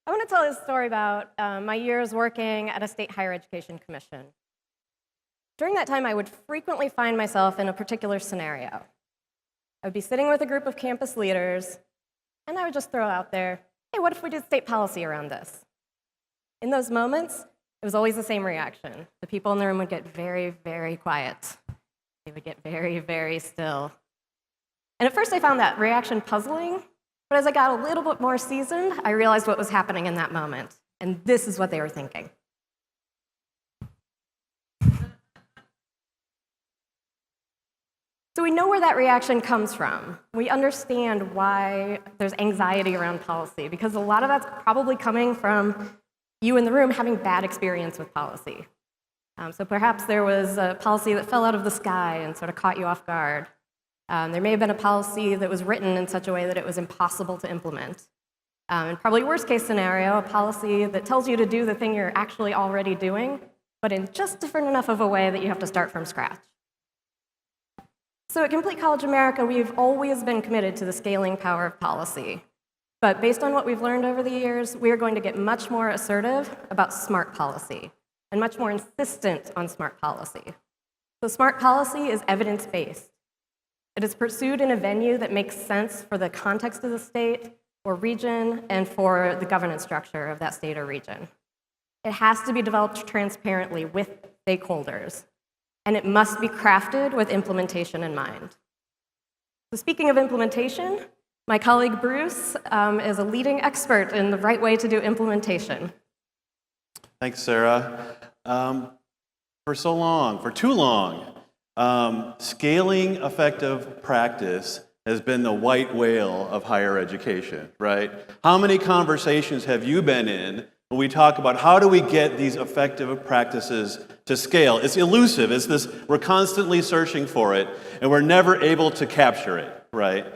I want to tell you a story about my years working at a state higher education commission. During that time, I would frequently find myself in a particular scenario. I would be sitting with a group of campus leaders, and I would just throw out there, hey, what if we did state policy around this? In those moments, it was always the same reaction. The people in the room would get very, very quiet. They would get very, very still. And at first, I found that reaction puzzling. But as I got a little bit more seasoned, I realized what was happening in that moment. And this is what they were thinking. So we know where that reaction comes from. We understand why there's anxiety around policy, because a lot of that's probably coming from you in the room having bad experience with policy. So perhaps there was a policy that fell out of the sky and sort of caught you off guard. There may have been a policy that was written in such a way that it was impossible to implement. And probably worst case scenario, a policy that tells you to do the thing you're actually already doing, but in just different enough of a way that you have to start from scratch. So at Complete College America, we've always been committed to the scaling power of policy. But based on what we've learned over the years, we are going to get much more assertive about smart policy and much more insistent on smart policy. So smart policy is evidence-based. It is pursued in a venue that makes sense for the context of the state or region and for the governance structure of that state or region. It has to be developed transparently with stakeholders, and it must be crafted with implementation in mind. So speaking of implementation, my colleague Bruce is a leading expert in the right way to do implementation. Thanks, Sarah. For too long, scaling effective practice has been the white whale of higher education, right? How many conversations have you been in when we talk about how do we get these effective practices to scale? It's elusive. It's this, we're constantly searching for it, and we're never able to capture it, right?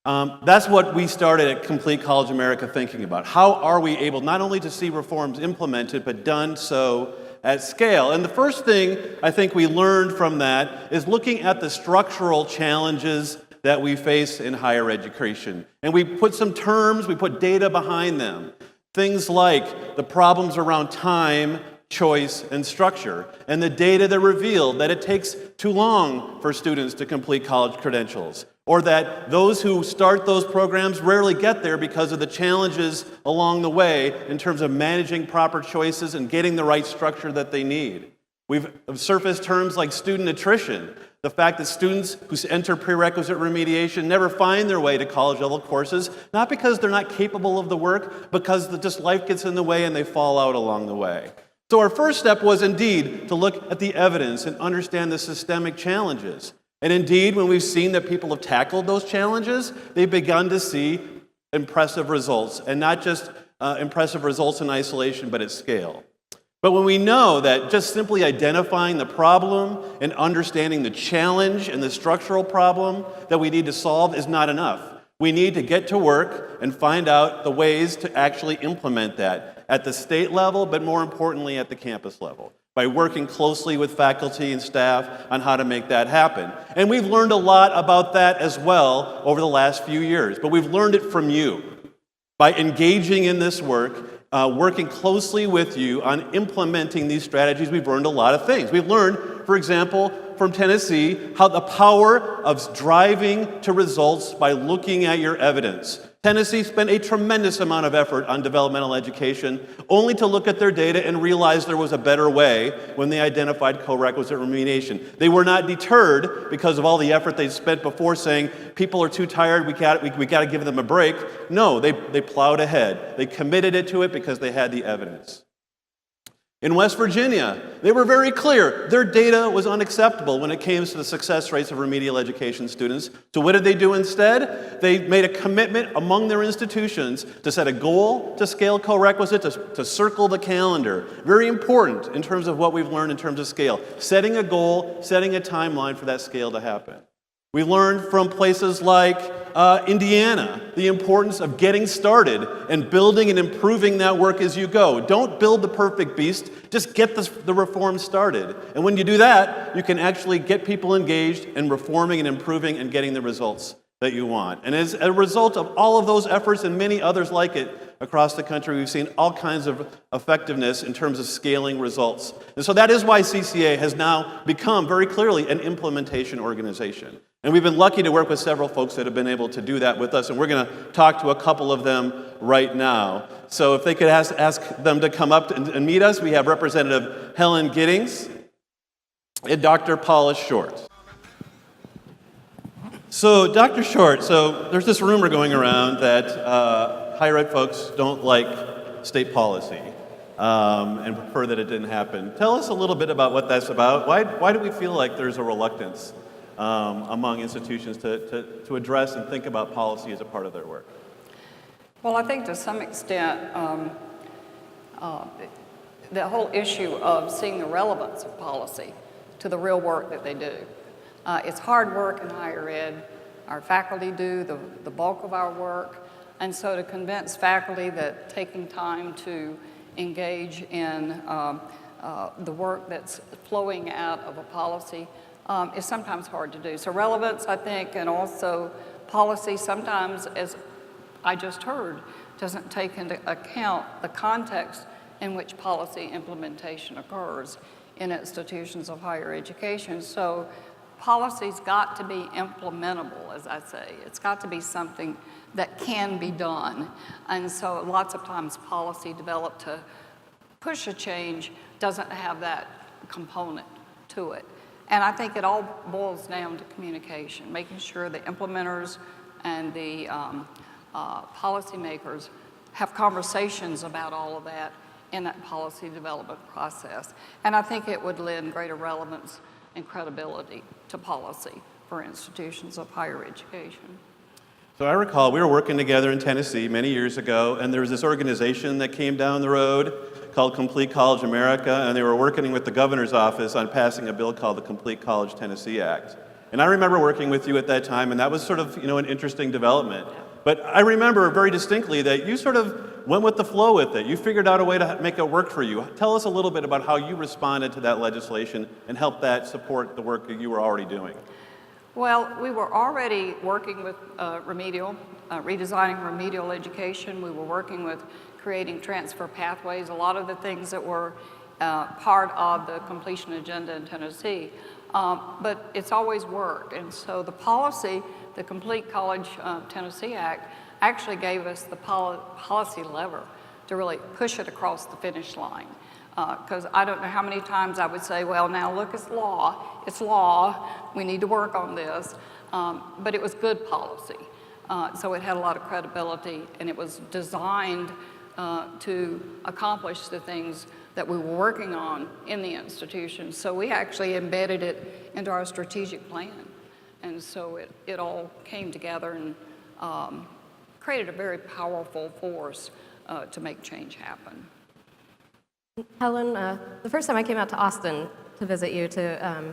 That's what we started at Complete College America thinking about. How are we able not only to see reforms implemented, but done so at scale? And the first thing I think we learned from that is looking at the structural challenges that we face in higher education. And we put some terms, we put data behind them. Things like the problems around time, choice, and structure, and the data that revealed that it takes too long for students to complete college credentials, or that those who start those programs rarely get there because of the challenges along the way in terms of managing proper choices and getting the right structure that they need. We've surfaced terms like student attrition, the fact that students who enter prerequisite remediation never find their way to college-level courses, not because they're not capable of the work, because just life gets in the way and they fall out along the way. So our first step was indeed to look at the evidence and understand the systemic challenges. And indeed, when we've seen that people have tackled those challenges, they've begun to see impressive results, and not just impressive results in isolation, but at scale. But when we know that just simply identifying the problem and understanding the challenge and the structural problem that we need to solve is not enough, we need to get to work and find out the ways to actually implement that at the state level, but more importantly at the campus level, by working closely with faculty and staff on how to make that happen. And we've learned a lot about that as well over the last few years, but we've learned it from you. By engaging in this work, working closely with you on implementing these strategies, we've learned a lot of things. We've learned, for example, from Tennessee, how the power of driving to results by looking at your evidence. Tennessee spent a tremendous amount of effort on developmental education, only to look at their data and realize there was a better way when they identified co-requisite remediation. They were not deterred because of all the effort they'd spent before saying, people are too tired, we got to give them a break. No, they plowed ahead. They committed it to it because they had the evidence. In West Virginia, they were very clear. Their data was unacceptable when it came to the success rates of remedial education students. So what did they do instead? They made a commitment among their institutions to set a goal to scale co-requisite, to circle the calendar. Very important in terms of what we've learned in terms of scale. Setting a goal, setting a timeline for that scale to happen. We learned from places like Indiana the importance of getting started and building and improving that work as you go. Don't build the perfect beast, just get the reform started. And when you do that, you can actually get people engaged in reforming and improving and getting the results that you want. And as a result of all of those efforts and many others like it across the country, we've seen all kinds of effectiveness in terms of scaling results. And so that is why CCA has now become very clearly an implementation organization. And we've been lucky to work with several folks that have been able to do that with us, and we're going to talk to a couple of them right now. So if they could ask them to come up and meet us, we have Representative Helen Giddings and Dr. Paula Short. So, Dr. Short, there's this rumor going around that higher ed folks don't like state policy and prefer that it didn't happen. Tell us a little bit about what that's about. Why do we feel like there's a reluctance among institutions to address and think about policy as a part of their work? Well, I think to some extent, the whole issue of seeing the relevance of policy to the real work that they do. It's hard work in higher ed. Our faculty do the bulk of our work. And so to convince faculty that taking time to engage in the work that's flowing out of a policy is sometimes hard to do. So relevance, I think, and also policy sometimes, as I just heard, doesn't take into account the context in which policy implementation occurs in institutions of higher education. So policy's got to be implementable, as I say. It's got to be something that can be done. And so lots of times policy developed to push a change doesn't have that component to it. And I think it all boils down to communication, making sure the implementers and the policymakers have conversations about all of that in that policy development process. And I think it would lend greater relevance and credibility to policy for institutions of higher education. So I recall we were working together in Tennessee many years ago, and there was this organization that came down the road called Complete College America, and they were working with the governor's office on passing a bill called the Complete College Tennessee Act. And I remember working with you at that time, and that was sort of, an interesting development. But I remember very distinctly that you sort of went with the flow with it. You figured out a way to make it work for you. Tell us a little bit about how you responded to that legislation and helped that support the work that you were already doing. Well, we were already working with redesigning remedial education. We were working with creating transfer pathways, a lot of the things that were part of the completion agenda in Tennessee. But it's always worked. And so the policy, the Complete College Tennessee Act, actually gave us the policy lever to really push it across the finish line. Because I don't know how many times I would say, well, now look, it's law, we need to work on this. But it was good policy. So it had a lot of credibility, and it was designed to accomplish the things that we were working on in the institution. So we actually embedded it into our strategic plan. And so it all came together and created a very powerful force to make change happen. Helen, the first time I came out to Austin to visit you to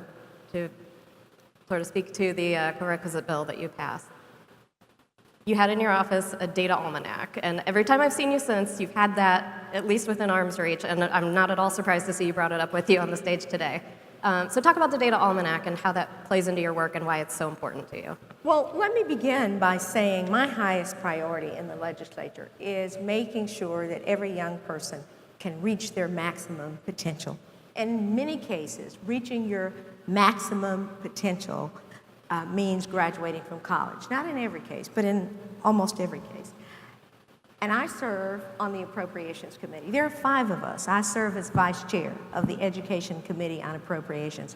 sort of speak to the prerequisite bill that you passed, you had in your office a data almanac, and every time I've seen you since, you've had that at least within arm's reach, and I'm not at all surprised to see you brought it up with you on the stage today. So talk about the data almanac and how that plays into your work and why it's so important to you. Well, let me begin by saying my highest priority in the legislature is making sure that every young person can reach their maximum potential. In many cases, reaching your maximum potential means graduating from college. Not in every case, but in almost every case. And I serve on the Appropriations Committee. There are 5 of us. I serve as vice chair of the Education Committee on Appropriations.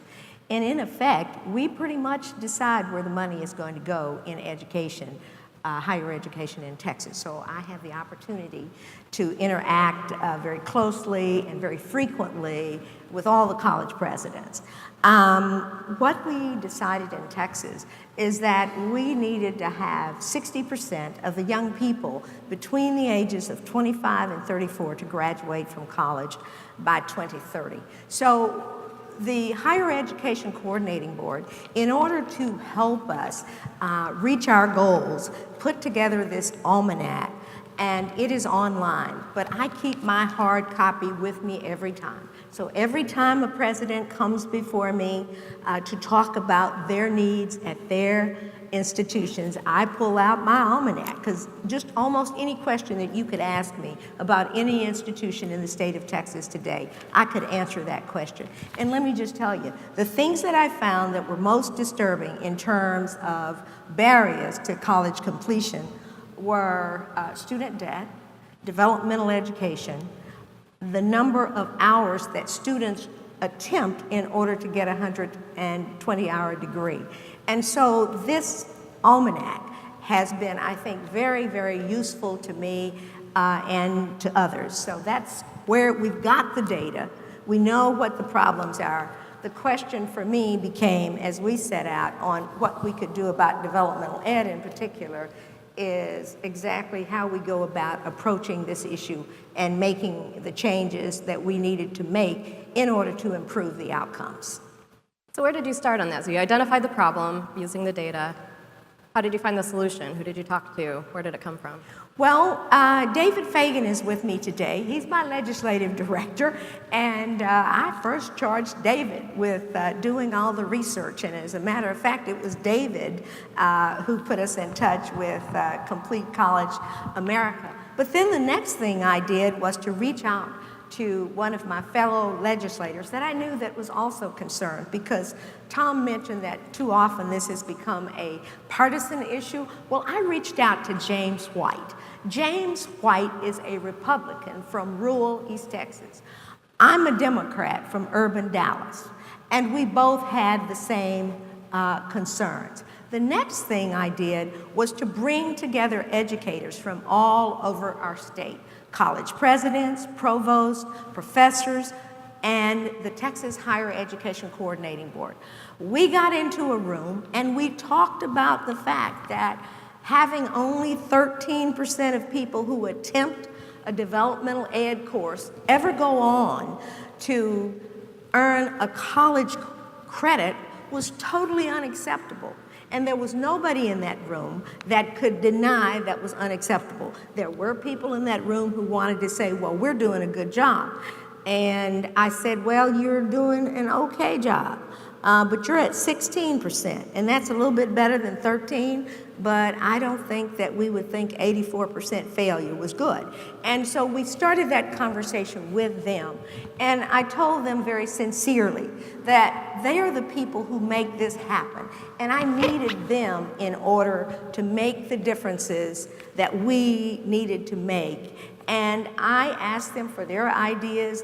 And in effect, we pretty much decide where the money is going to go in education, higher education in Texas. So I have the opportunity to interact very closely and very frequently with all the college presidents. What we decided in Texas is that we needed to have 60% of the young people between the ages of 25 and 34 to graduate from college by 2030. So the Higher Education Coordinating Board, in order to help us reach our goals, put together this almanac, and it is online, but I keep my hard copy with me every time. So every time a president comes before me to talk about their needs at their institutions, I pull out my almanac, because just almost any question that you could ask me about any institution in the state of Texas today, I could answer that question. And let me just tell you, the things that I found that were most disturbing in terms of barriers to college completion were student debt, developmental education, the number of hours that students attempt in order to get a 120-hour degree. And so this almanac has been, I think, very, very useful to me and to others. So that's where we've got the data. We know what the problems are. The question for me became, as we set out on what we could do about developmental ed in particular, is exactly how we go about approaching this issue and making the changes that we needed to make in order to improve the outcomes. So where did you start on that? So you identified the problem using the data. How did you find the solution? Who did you talk to? Where did it come from? Well, David Fagan is with me today. He's my legislative director, and I first charged David with doing all the research. And as a matter of fact, it was David who put us in touch with Complete College America. But then the next thing I did was to reach out to one of my fellow legislators that I knew that was also concerned, because Tom mentioned that too often this has become a partisan issue. Well, I reached out to James White. James White is a Republican from rural East Texas. I'm a Democrat from urban Dallas, and we both had the same concerns. The next thing I did was to bring together educators from all over our state, college presidents, provosts, professors, and the Texas Higher Education Coordinating Board. We got into a room and we talked about the fact that having only 13% of people who attempt a developmental ed course ever go on to earn a college credit was totally unacceptable. And there was nobody in that room that could deny that was unacceptable. There were people in that room who wanted to say, well, we're doing a good job. And I said, well, you're doing an okay job, but you're at 16%, and that's a little bit better than 13, but I don't think that we would think 84% failure was good. And so we started that conversation with them, and I told them very sincerely that they are the people who make this happen, and I needed them in order to make the differences that we needed to make. And I asked them for their ideas,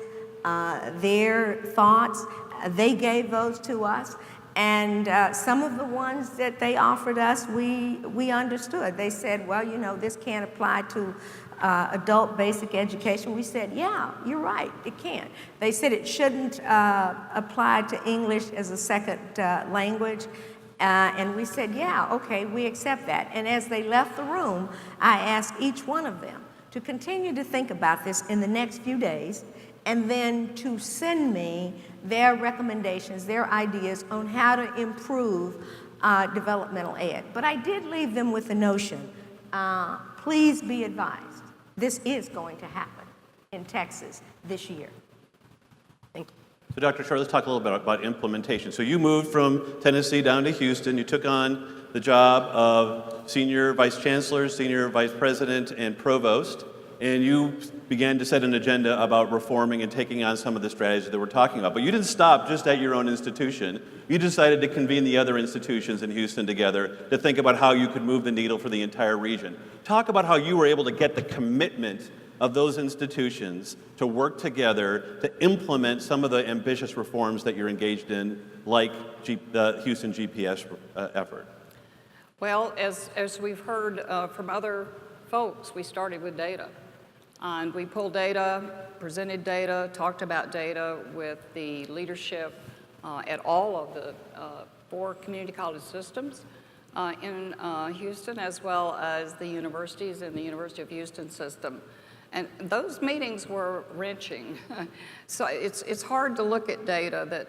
their thoughts. They gave those to us. And some of the ones that they offered us, we understood. They said, well, you know, this can't apply to adult basic education. We said, yeah, you're right, it can't. They said it shouldn't apply to English as a second language. And we said, yeah, okay, we accept that. And as they left the room, I asked each one of them to continue to think about this in the next few days, and then to send me their recommendations, their ideas on how to improve developmental ed. But I did leave them with the notion, please be advised, this is going to happen in Texas this year. Thank you. So Dr. Short, let's talk a little bit about implementation. So you moved from Tennessee down to Houston. You took on the job of Senior Vice Chancellor, Senior Vice President, and Provost, and you began to set an agenda about reforming and taking on some of the strategies that we're talking about. But you didn't stop just at your own institution. You decided to convene the other institutions in Houston together to think about how you could move the needle for the entire region. Talk about how you were able to get the commitment of those institutions to work together to implement some of the ambitious reforms that you're engaged in, like the Houston GPS effort. Well, as we've heard from other folks, we started with data. And we pulled data, presented data, talked about data with the leadership at all of the 4 community college systems in Houston, as well as the universities in the University of Houston system. And those meetings were wrenching. So it's hard to look at data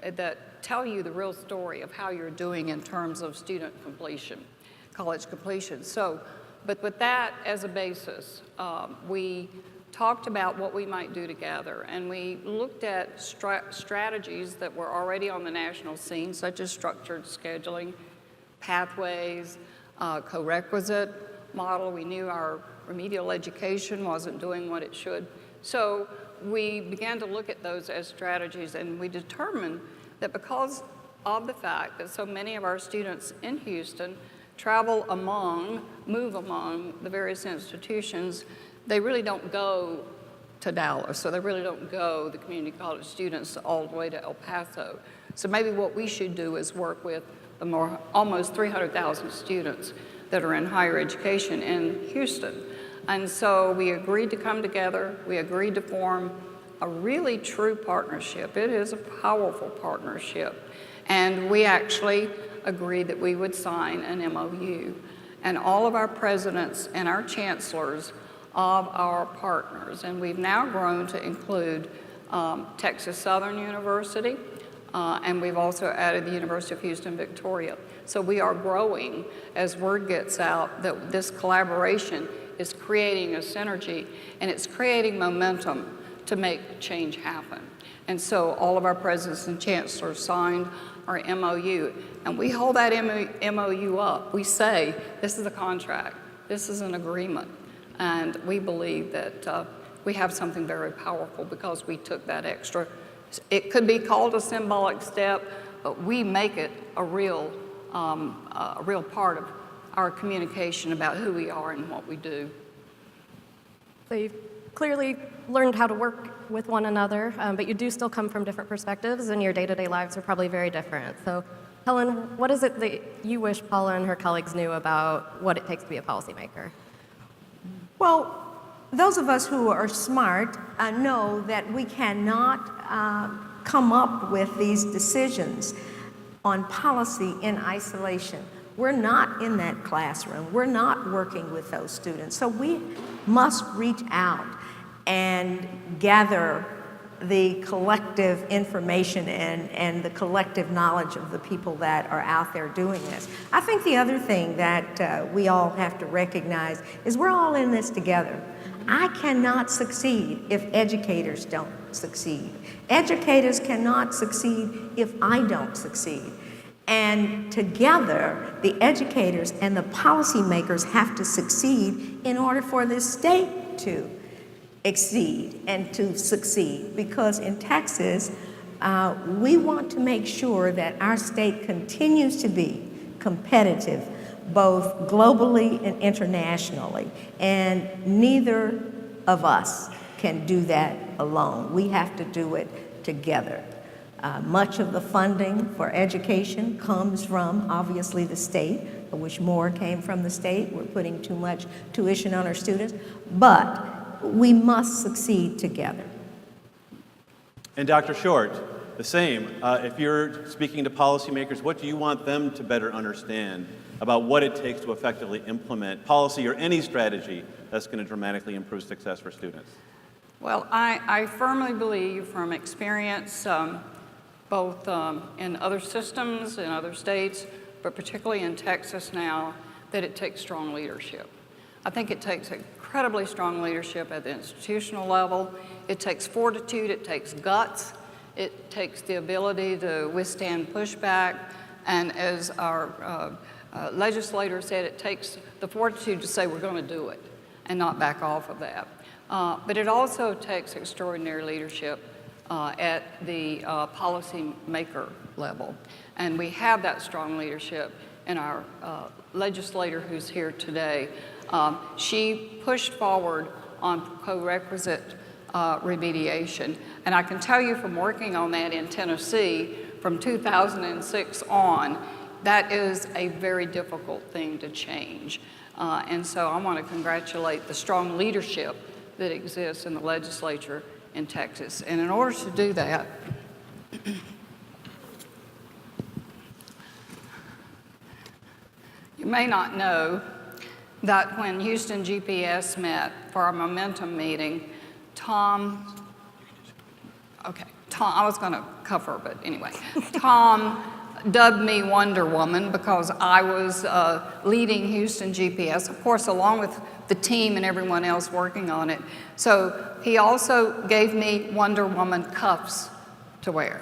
that tell you the real story of how you're doing in terms of student completion, college completion. So, but with that as a basis, we talked about what we might do together, and we looked at strategies that were already on the national scene, such as structured scheduling, pathways, co-requisite model. We knew our remedial education wasn't doing what it should. So we began to look at those as strategies, and we determined that because of the fact that so many of our students in Houston move among the various institutions, they really don't go to Dallas, so they really don't go, the community college students, all the way to El Paso. So maybe what we should do is work with the almost 300,000 students that are in higher education in Houston. And so we agreed to come together, we agreed to form a really true partnership. It is a powerful partnership. And we actually agreed that we would sign an MOU. And all of our presidents and our chancellors of our partners, and we've now grown to include Texas Southern University, and we've also added the University of Houston Victoria. So we are growing as word gets out that this collaboration is creating a synergy, and it's creating momentum to make change happen. And so all of our presidents and chancellors signed our MOU, and we hold that MOU up. We say, this is a contract, this is an agreement, and we believe that we have something very powerful because we took that extra. It could be called a symbolic step, but we make it a real part of our communication about who we are and what we do. So you've clearly learned how to work with one another, but you do still come from different perspectives, and your day-to-day lives are probably very different. So, Helen, what is it that you wish Paula and her colleagues knew about what it takes to be a policymaker? Well, those of us who are smart know that we cannot come up with these decisions on policy in isolation. We're not in that classroom. We're not working with those students. So we must reach out and gather the collective information and the collective knowledge of the people that are out there doing this. I think the other thing that we all have to recognize is we're all in this together. I cannot succeed if educators don't succeed. Educators cannot succeed if I don't succeed. And together, the educators and the policymakers have to succeed in order for this state to exceed and to succeed. Because in Texas, we want to make sure that our state continues to be competitive, both globally and internationally. And neither of us can do that alone. We have to do it together. Much of the funding for education comes from, obviously, the state. I wish more came from the state. We're putting too much tuition on our students. But we must succeed together. And Dr. Short, the same. If you're speaking to policymakers, what do you want them to better understand about what it takes to effectively implement policy or any strategy that's going to dramatically improve success for students? Well, I firmly believe from experience, both in other systems in other states, but particularly in Texas now, that it takes strong leadership. I think it takes incredibly strong leadership at the institutional level. It takes fortitude, it takes guts, it takes the ability to withstand pushback, and as our legislator said, it takes the fortitude to say we're going to do it and not back off of that. But it also takes extraordinary leadership at the policymaker level. And we have that strong leadership in our legislator who's here today. She pushed forward on co-requisite remediation. And I can tell you from working on that in Tennessee from 2006 on, that is a very difficult thing to change. And so I want to congratulate the strong leadership that exists in the legislature in Texas. And in order to do that, you may not know that when Houston GPS met for our momentum meeting, Tom, I was going to cover, but anyway, Tom dubbed me Wonder Woman because I was leading Houston GPS, of course, along with the team and everyone else working on it. So he also gave me Wonder Woman cuffs to wear.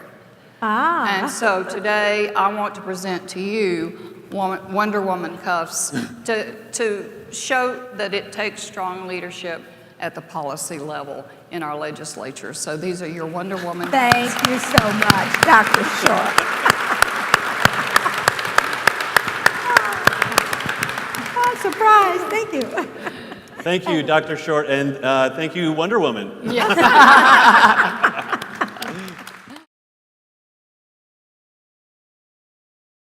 And so today I want to present to you Wonder Woman cuffs to show that it takes strong leadership at the policy level in our legislature. So these are your Wonder Woman. Thank you so much, Dr. Short. I'm surprised. Thank you. Thank you, Dr. Short, and thank you, Wonder Woman. Yeah.